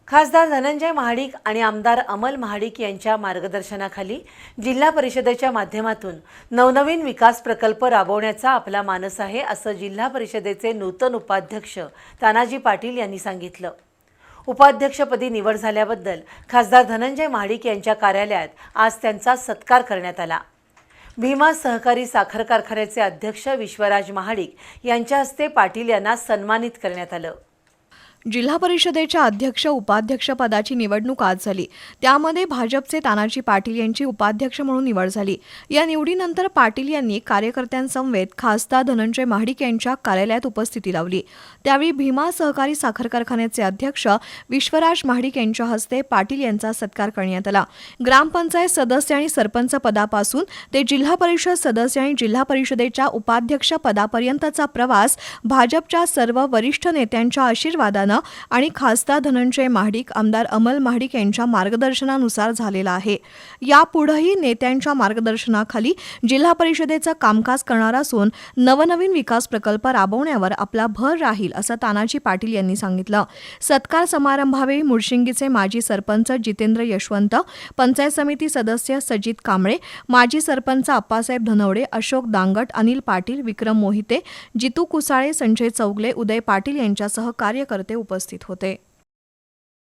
खासदार धनंजय महाडिक आणि आमदार अमल महाडिक यांच्या मार्गदर्शनाखाली जिल्हा परिषदेच्या माध्यमातून नवनवीन विकास प्रकल्प राबवण्याचा आपला मानस आहे, असं जिल्हा परिषदेचे नूतन उपाध्यक्ष तानाजी पाटील यांनी सांगितलं। उपाध्यक्षपदी निवड झाल्याबद्दल खासदार धनंजय महाडिक यांच्या कार्यालयात आज त्यांचा सत्कार करण्यात आला। भीमा सहकारी साखर कारखान्याचे अध्यक्ष विश्वराज महाडिक यांच्या हस्ते पाटील यांना सन्मानित करण्यात आलं। जिल्हा परिषदेच्या अध्यक्ष उपाध्यक्ष पदाची निवडणूक आज झाली। त्यामध्ये भाजपचे तानाजी पाटील यांची उपाध्यक्ष म्हणून निवड झाली। या निवडीनंतर पाटील यांनी कार्यकर्त्यांसमवेत खासदार धनंजय महाडिक यांच्या कार्यालयात उपस्थिती लावली। त्यावेळी भीमा सहकारी साखर कारखान्याचे अध्यक्ष विश्वराज महाडिक यांच्या हस्ते पाटील यांचा सत्कार करण्यात आला। ग्रामपंचायत सदस्य आणि सरपंच पदापासून ते जिल्हा परिषद सदस्य आणि जिल्हा परिषदेच्या उपाध्यक्ष पदापर्यंतचा प्रवास भाजपच्या सर्व वरिष्ठ नेत्यांच्या आशीर्वादाने आणि खासदार धनंजय महाडिक, आमदार अमल महाडिक यांच्या मार्गदर्शनानुसार झालेला आहे। यापुढेही नेत्यांच्या मार्गदर्शनाखाली जिल्हा परिषदेचं कामकाज करणार असून नवनवीन विकास प्रकल्प राबवण्यावर आपला भर राहील, असं तानाजी पाटील यांनी सांगितलं। सत्कार समारंभावेळी मुळशिंगीचे माजी सरपंच जितेंद्र यशवंत, पंचायत समिती सदस्य सजित कांबळे, माजी सरपंच अप्पासाहेब धनवडे, अशोक दांगट, अनिल पाटील, विक्रम मोहिते, जितू कुसाळे, संजय चौगले, उदय पाटील यांच्यासह कार्यकर्ते उपस्थित होते।